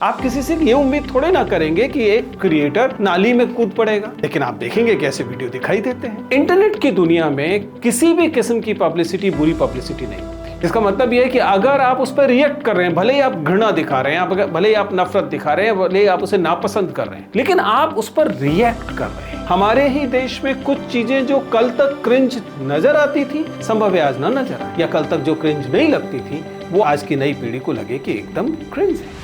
आप किसी से ये उम्मीद थोड़े ना करेंगे कि एक क्रिएटर नाली में कूद पड़ेगा, लेकिन आप देखेंगे कैसे वीडियो दिखाई देते हैं। इंटरनेट की दुनिया में किसी भी किस्म की पब्लिसिटी बुरी पब्लिसिटी नहीं होती। इसका मतलब यह है कि अगर आप उस पर रिएक्ट कर रहे हैं, भले ही आप घृणा दिखा रहे हैं, भले ही आप नफरत दिखा रहे हैं, भले ही आप उसे नापसंद कर रहे हैं, लेकिन आप उस पर रिएक्ट कर रहे हैं। हमारे ही देश में कुछ चीजें जो कल तक क्रिंज नजर आती थी, संभव है आज ना नजर आए, या कल तक जो क्रिंज नहीं लगती थी वो आज की नई पीढ़ी को लगे कि एकदम क्रिंज है।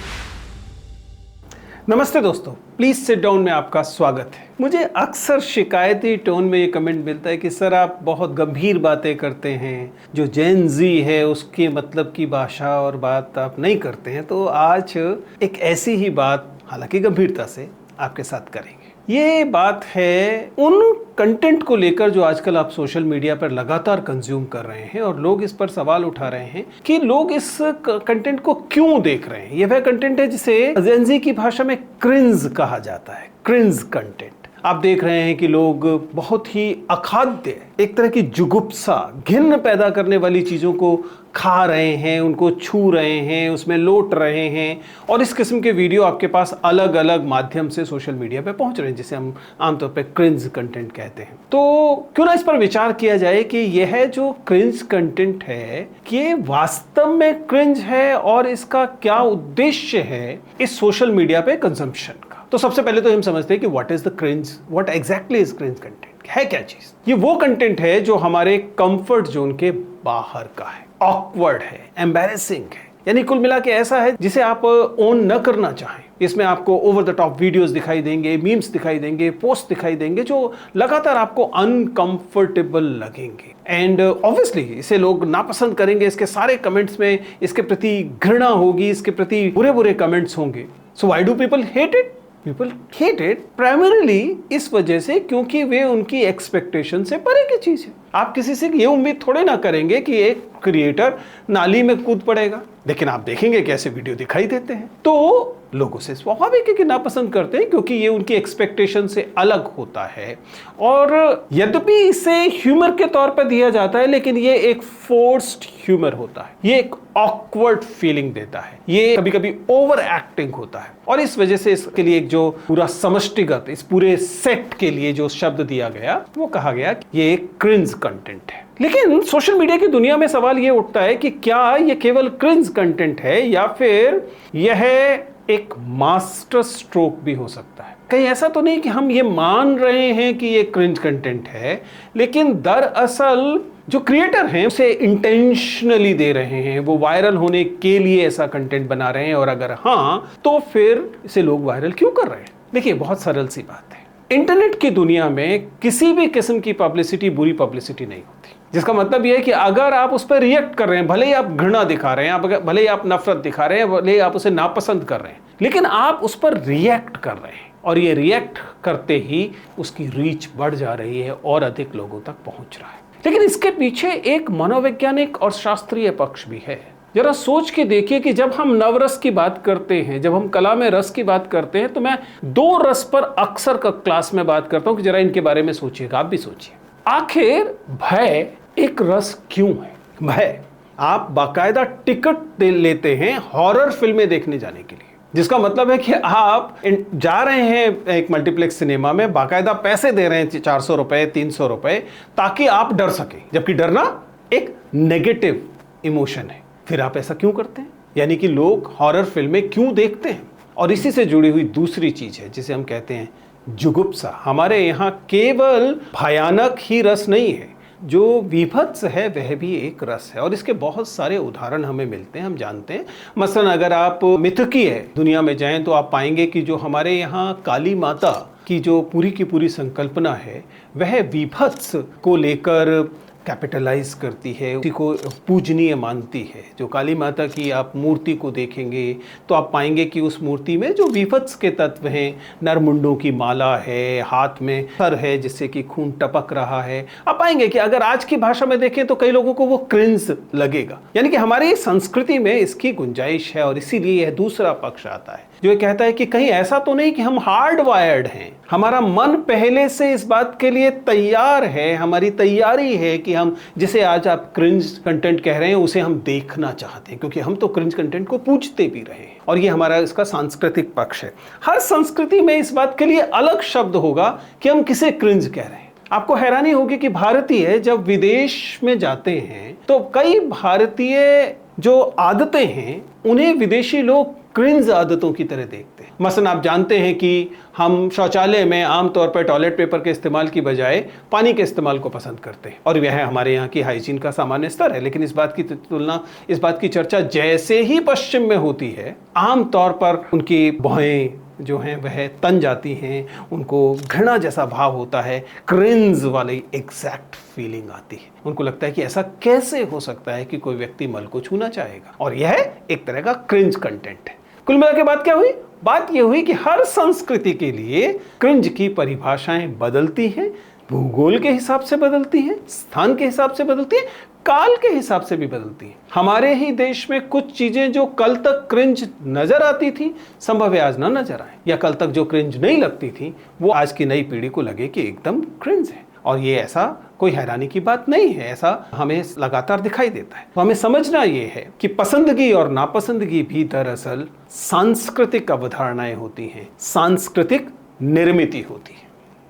नमस्ते दोस्तों, प्लीज सिट डाउन में आपका स्वागत है। मुझे अक्सर शिकायती टोन में ये कमेंट मिलता है कि सर आप बहुत गंभीर बातें करते हैं, जो जेन ज़ी है उसके मतलब की भाषा और बात आप नहीं करते हैं। तो आज एक ऐसी ही बात, हालांकि गंभीरता से, आपके साथ करेंगे। ये बात है उन कंटेंट को लेकर जो आजकल आप सोशल मीडिया पर लगातार कंज्यूम कर रहे हैं, और लोग इस पर सवाल उठा रहे हैं कि लोग इस कंटेंट को क्यों देख रहे हैं। ये वह कंटेंट है जिसे जेन ज़ी की भाषा में क्रिंज कहा जाता है, क्रिंज कंटेंट। आप देख रहे हैं कि लोग बहुत ही अखाद्य, एक तरह की जुगुप्सा, घिन्न पैदा करने वाली चीज़ों को खा रहे हैं, उनको छू रहे हैं, उसमें लोट रहे हैं, और इस किस्म के वीडियो आपके पास अलग अलग माध्यम से सोशल मीडिया पे पहुंच रहे हैं, जिसे हम आमतौर पे क्रिंज कंटेंट कहते हैं। तो क्यों ना इस पर विचार किया जाए कि यह जो क्रिंज कंटेंट है ये वास्तव में क्रिंज है और इसका क्या उद्देश्य है इस सोशल मीडिया पे कंजम्पशन का। तो सबसे पहले तो हम समझते हैं कि what is the cringe, what exactly is cringe content, है क्या चीज। ये वो कंटेंट है जो हमारे कंफर्ट जोन के बाहर का है, ऑकवर्ड है, एम्बैरेसिंग है, यानी कुल मिला के ऐसा है जिसे आप ओन न करना चाहें। इसमें आपको ओवर द टॉप वीडियोस दिखाई देंगे, मीम्स दिखाई देंगे, पोस्ट दिखाई देंगे जो लगातार आपको अनकंफर्टेबल लगेंगे, एंड ऑब्वियसली इसे लोग नापसंद करेंगे। इसके सारे कमेंट्स में इसके प्रति घृणा होगी, इसके प्रति बुरे बुरे कमेंट्स होंगे। So why do people hate it? People hate it primarily इस वजह से क्योंकि वे उनकी एक्सपेक्टेशन से परे की चीज है। आप किसी से ये उम्मीद थोड़े ना करेंगे कि एक क्रिएटर नाली में कूद पड़ेगा, लेकिन आप देखेंगे कैसे वीडियो दिखाई देते हैं। तो लोगों से स्वाभाविक है कि नापसंद करते हैं, क्योंकि ये उनकी एक्सपेक्टेशन से अलग होता है। और यद्यपि इसे ह्यूमर के तौर पर दिया जाता है, लेकिन ये एक फोर्स्ड ह्यूमर होता है, ये एक ऑकवर्ड फीलिंग देता है, ये कभी कभी ओवर एक्टिंग होता है, और इस वजह से इसके लिए एक जो पूरा समष्टिगत, इस पूरे सेट के लिए जो शब्द दिया गया वो कहा गया कि ये एक क्रिंज कंटेंट है। लेकिन सोशल मीडिया की दुनिया में सवाल ये उठता है कि क्या ये केवल क्रिंज कंटेंट है या फिर यह एक मास्टर स्ट्रोक भी हो सकता है। कहीं ऐसा तो नहीं कि हम ये मान रहे हैं कि ये क्रिंज कंटेंट है, लेकिन दरअसल जो क्रिएटर हैं उसे इंटेंशनली दे रहे हैं, वो वायरल होने के लिए ऐसा कंटेंट बना रहे हैं, और अगर हाँ तो फिर इसे लोग वायरल क्यों कर रहे हैं। देखिए, बहुत सरल सी बात है। इंटरनेट की दुनिया में किसी भी किस्म की पब्लिसिटी बुरी पब्लिसिटी नहीं होती, जिसका मतलब यह है कि अगर आप उस पर रिएक्ट कर रहे हैं, भले ही आप घृणा दिखा रहे हैं, भले ही आप नफरत दिखा रहे हैं, भले ही आप उसे नापसंद कर रहे हैं, लेकिन आप उस पर रिएक्ट कर रहे हैं, और ये रिएक्ट करते ही उसकी रीच बढ़ जा रही है और अधिक लोगों तक पहुंच रहा है। लेकिन इसके पीछे एक मनोवैज्ञानिक और शास्त्रीय पक्ष भी है। जरा सोच के देखिए कि जब हम नवरस की बात करते हैं, जब हम कला में रस की बात करते हैं, तो मैं दो रस पर अक्सर क्लास में बात करता हूं कि जरा इनके बारे में सोचिएगा, आप भी सोचिए। आखिर भय एक रस क्यों है? भय, आप बाकायदा टिकट लेते हैं हॉरर फिल्में देखने जाने के लिए, जिसका मतलब है कि आप जा रहे हैं एक मल्टीप्लेक्स सिनेमा में, बाकायदा पैसे दे रहे हैं 400 रुपए 300 रुपए, ताकि आप डर सके, जबकि डरना एक नेगेटिव इमोशन है। फिर आप ऐसा क्यों करते हैं? यानी कि लोग हॉरर फिल्में क्यों देखते हैं? और इसी से जुड़ी हुई दूसरी चीज है जिसे हम कहते हैं जुगुप्सा। हमारे यहाँ केवल भयानक ही रस नहीं है, जो विभत्स है वह भी एक रस है, और इसके बहुत सारे उदाहरण हमें मिलते हैं, हम जानते हैं। मसलन अगर आप मिथकीय दुनिया में जाएं तो आप पाएंगे कि जो हमारे यहाँ काली माता की जो पूरी की पूरी संकल्पना है वह विभत्स को लेकर कैपिटलाइज करती है, उसी को पूजनीय मानती है। जो काली माता की आप मूर्ति को देखेंगे तो आप पाएंगे कि उस मूर्ति में जो विभत्स के तत्व हैं, नरमुंडों की माला है, हाथ में सर है जिससे कि खून टपक रहा है, आप पाएंगे कि अगर आज की भाषा में देखें तो कई लोगों को वो क्रिंज लगेगा। यानी कि हमारी संस्कृति में इसकी गुंजाइश है, और इसीलिए यह दूसरा पक्ष आता है जो ये कहता है कि कहीं ऐसा तो नहीं कि हम हार्ड वायर्ड हैं, हमारा मन पहले से इस बात के लिए तैयार है, हमारी तैयारी है कि हम जिसे आज आप क्रिंज कंटेंट कह रहे हैं उसे हम देखना चाहते हैं, क्योंकि हम तो क्रिंज कंटेंट को पूजते भी रहे हैं और ये हमारा इसका सांस्कृतिक पक्ष है। हर संस्कृति में इस बात के लिए अलग शब्द होगा कि हम किसे क्रिंज कह रहे हैं। आपको हैरानी होगी कि भारतीय जब विदेश में जाते हैं तो कई भारतीय जो आदतें हैं उन्हें विदेशी लोग क्रिंज आदतों की तरह देखते हैं। मसलन आप जानते हैं कि हम शौचालय में आमतौर पर टॉयलेट पेपर के इस्तेमाल की बजाय पानी के इस्तेमाल को पसंद करते हैं और यह हमारे यहाँ की हाइजीन का सामान्य स्तर है। लेकिन इस बात की चर्चा जैसे ही पश्चिम में होती है, आमतौर पर उनकी भौहें जो हैं वह तन जाती हैं, उनको घृणा जैसा भाव होता है, क्रिंज वाली एग्जैक्ट फीलिंग आती है। उनको लगता है कि ऐसा कैसे हो सकता है कि कोई व्यक्ति मल को छूना चाहेगा, और यह एक तरह का क्रिंज कंटेंट है। कुल मिला के बात क्या हुई? बात यह हुई कि हर संस्कृति के लिए क्रिंज की परिभाषाएं बदलती हैं, भूगोल के हिसाब से बदलती हैं, स्थान के हिसाब से बदलती हैं, काल के हिसाब से भी बदलती हैं। हमारे ही देश में कुछ चीजें जो कल तक क्रिंज नजर आती थी, संभव है आज ना नजर आए, या कल तक जो क्रिंज नहीं लगती थी वो आज की नई पीढ़ी को लगे कि एकदम क्रिंज है। और ये ऐसा कोई हैरानी की बात नहीं है, ऐसा हमें लगातार दिखाई देता है। तो हमें समझना ये है कि पसंदगी और नापसंदगी भी दरअसल सांस्कृतिक अवधारणाएं होती हैं, सांस्कृतिक निर्मिति होती है।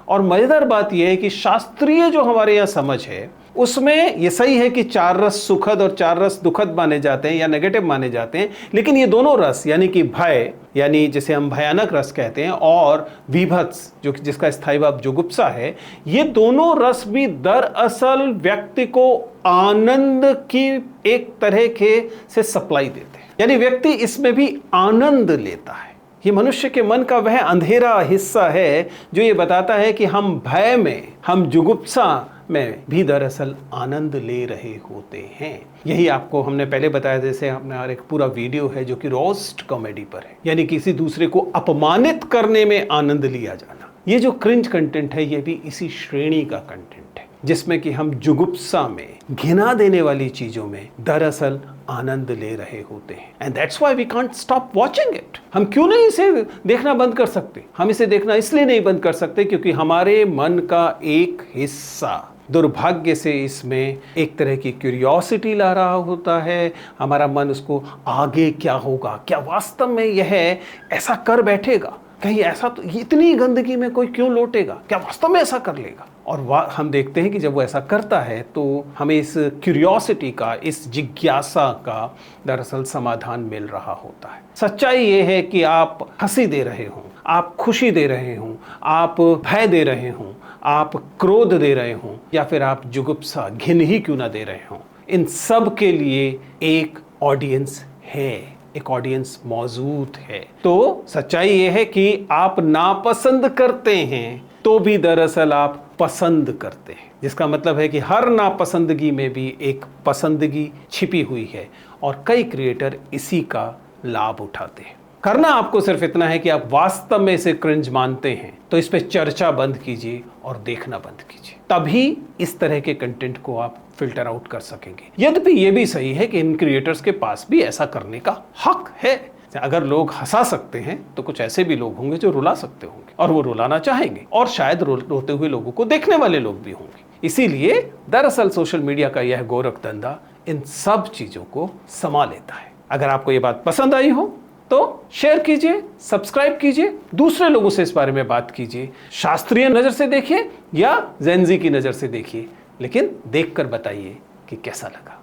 और मजेदार बात यह है कि शास्त्रीय जो हमारे यहाँ समझ है उसमें ये सही है कि 4 रस सुखद और 4 रस दुखद माने जाते हैं या नेगेटिव माने जाते हैं, लेकिन ये दोनों रस यानी कि भय, यानी जिसे हम भयानक रस कहते हैं, और विभत्स जो जिसका स्थायी भाव जुगुप्सा है, ये दोनों रस भी दरअसल व्यक्ति को आनंद की एक तरह के से सप्लाई देते हैं, यानी व्यक्ति इसमें भी आनंद लेता है। ये मनुष्य के मन का वह अंधेरा हिस्सा है जो ये बताता है कि हम भय में, हम जुगुप्सा में भी दरअसल आनंद ले रहे होते हैं। यही आपको हमने पहले बताया, जैसे हमारा एक पूरा वीडियो है जो कि रोस्ट कॉमेडी पर है, यानी किसी दूसरे को अपमानित करने में आनंद लिया जाना। ये जो क्रिंज कंटेंट है ये भी इसी श्रेणी का कंटेंट है, जिसमें कि हम जुगुप्सा में, घिना देने वाली चीजों में दरअसल आनंद ले रहे होते हैं। And that's why we can't stop watching it. हम क्यों नहीं इसे देखना बंद कर सकते? हम इसे देखना इसलिए नहीं बंद कर सकते क्योंकि हमारे मन का एक हिस्सा दुर्भाग्य से इसमें एक तरह की क्यूरियोसिटी ला रहा होता है। हमारा मन उसको आगे क्या होगा, क्या वास्तव में यह ऐसा कर बैठेगा, कहीं ऐसा तो इतनी गंदगी में कोई क्यों लौटेगा, क्या वास्तव में ऐसा कर लेगा। और हम देखते हैं कि जब वो ऐसा करता है तो हमें इस क्यूरियोसिटी का, इस जिज्ञासा का दरअसल समाधान मिल रहा होता है। सच्चाई ये है कि आप हंसी दे रहे हों, आप खुशी दे रहे हों, आप भय दे रहे हों, आप क्रोध दे रहे हों, या फिर आप जुगुप्सा, घिन ही क्यों ना दे रहे हों, इन सब के लिए एक ऑडियंस है, एक ऑडियंस मौजूद है। तो सच्चाई यह है कि आप नापसंद करते हैं तो भी दरअसल आप पसंद करते हैं, जिसका मतलब है कि हर नापसंदगी में भी एक पसंदगी छिपी हुई है और कई क्रिएटर इसी का लाभ उठाते हैं। करना आपको सिर्फ इतना है कि आप वास्तव में इसे क्रिंज मानते हैं तो इस पे चर्चा बंद कीजिए और देखना बंद कीजिए, तभी इस तरह के कंटेंट को आप फिल्टर आउट कर सकेंगे। यद्यपि ये भी सही है कि इन क्रिएटर्स के पास भी ऐसा करने का हक है। अगर लोग हंसा सकते हैं तो कुछ ऐसे भी लोग होंगे जो रुला सकते होंगे और वो रुलाना चाहेंगे, और शायद रोते हुए लोगों को देखने वाले लोग भी होंगे। इसीलिए दरअसल सोशल मीडिया का यह गोरख धंधा इन सब चीजों को समा लेता है। अगर आपको ये बात पसंद आई हो तो शेयर कीजिए, सब्सक्राइब कीजिए, दूसरे लोगों से इस बारे में बात कीजिए। शास्त्रीय नजर से देखिए या जेन ज़ी की नजर से देखिए, लेकिन देखकर बताइए कि कैसा लगा।